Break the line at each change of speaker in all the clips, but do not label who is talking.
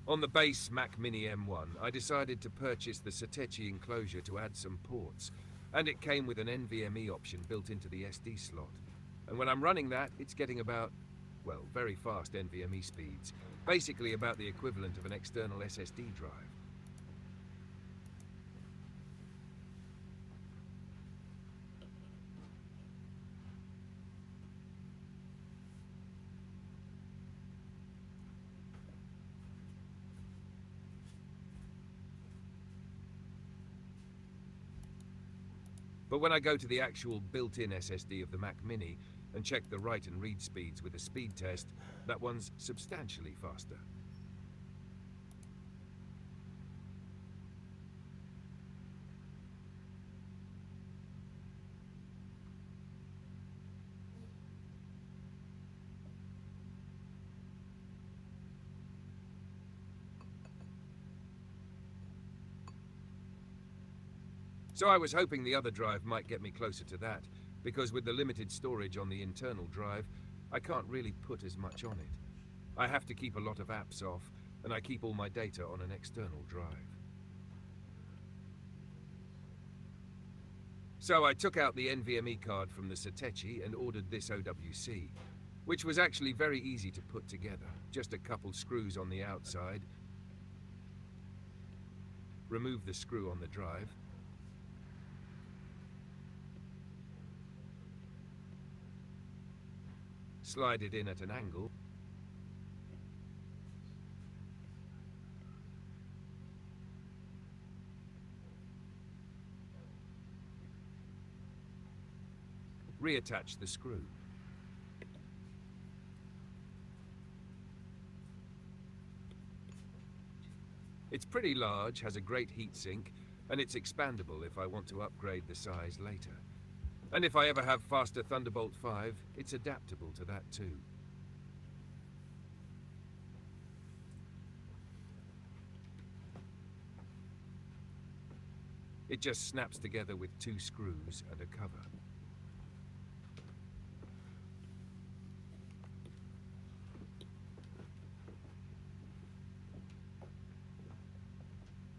On the base MacMini M1, I decided to purchase the Satechi enclosure to add some ports, and it came with an NVMe option built into the SD slot. And when I'm running that, it's getting about, well, very fast NVMe speeds, basically about the equivalent of an external SSD drive. But when I go to the actual built-in SSD of the Mac Mini and check the write and read speeds with a speed test, that one's substantially faster. So I was hoping the other drive might get me closer to that, because with the limited storage on the internal drive, I can't really put as much on it. I have to keep a lot of apps off, and I keep all my data on an external drive. So I took out the NVMe card from the Satechi and ordered this OWC, which was actually very easy to put together. Just a couple screws on the outside, remove the screw on the drive, slide it in at an angle, reattach the screw. It's pretty large, has a great heatsink, and it's expandable if I want to upgrade the size later. And if I ever have faster Thunderbolt 5, it's adaptable to that too. It just snaps together with 2 screws and a cover.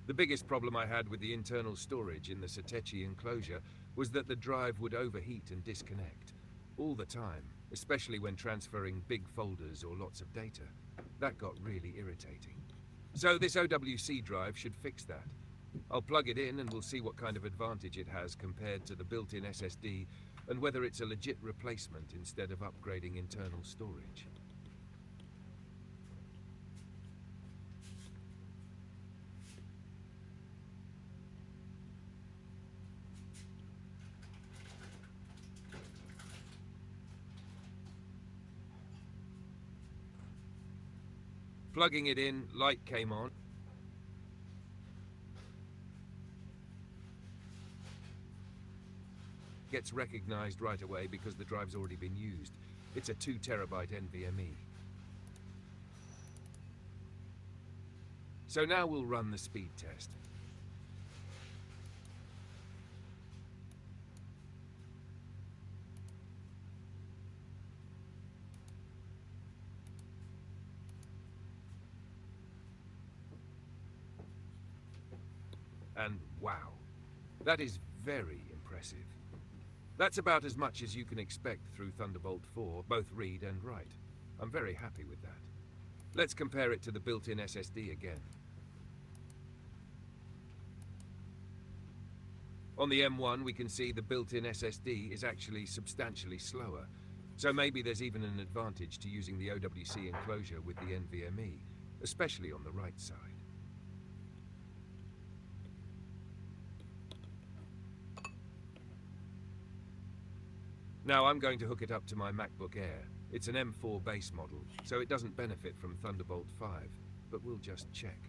The biggest problem I had with the internal storage in the Satechi enclosure was that the drive would overheat and disconnect all the time, especially when transferring big folders or lots of data. That got really irritating. So this OWC drive should fix that. I'll plug it in and we'll see what kind of advantage it has compared to the built-in SSD and whether it's a legit replacement instead of upgrading internal storage. Plugging it in, light came on. Gets recognized right away because the drive's already been used. It's a 2 terabyte NVMe. So now we'll run the speed test. And wow, that is very impressive. That's about as much as you can expect through Thunderbolt 4, both read and write. I'm very happy with that. Let's compare it to the built-in SSD again. On the M1, we can see the built-in SSD is actually substantially slower, so maybe there's even an advantage to using the OWC enclosure with the NVMe, especially on the right side. Now I'm going to hook it up to my MacBook Air. It's an M4 base model, so it doesn't benefit from Thunderbolt 5, but we'll just check.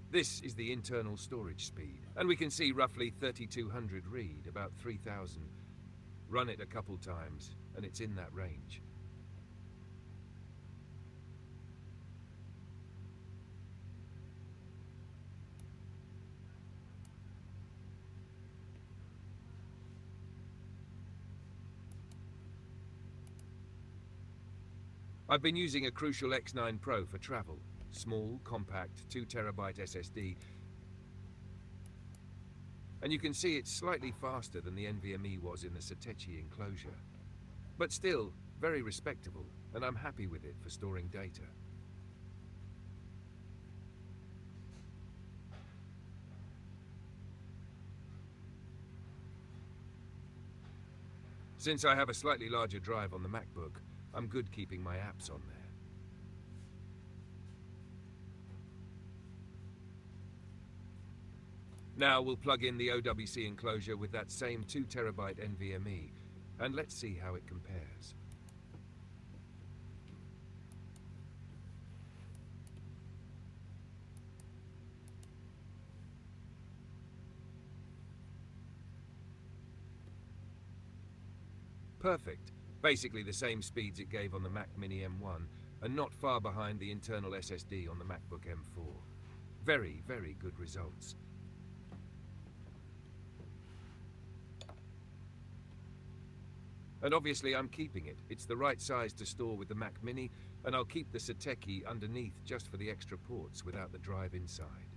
This is the internal storage speed, and we can see roughly 3200 read, about 3000. Run it a couple times, and it's in that range. I've been using a Crucial X9 Pro for travel. Small, compact, 2TB SSD. And you can see it's slightly faster than the NVMe was in the Satechi enclosure. But still, very respectable, and I'm happy with it for storing data. Since I have a slightly larger drive on the MacBook, I'm good keeping my apps on there. Now we'll plug in the OWC enclosure with that same 2TB NVMe, and let's see how it compares. Perfect. Basically the same speeds it gave on the MacMini M1, and not far behind the internal SSD on the MacBook M4. Very, very good results. And obviously I'm keeping it. It's the right size to store with the Mac Mini, and I'll keep the Satechi underneath just for the extra ports without the drive inside.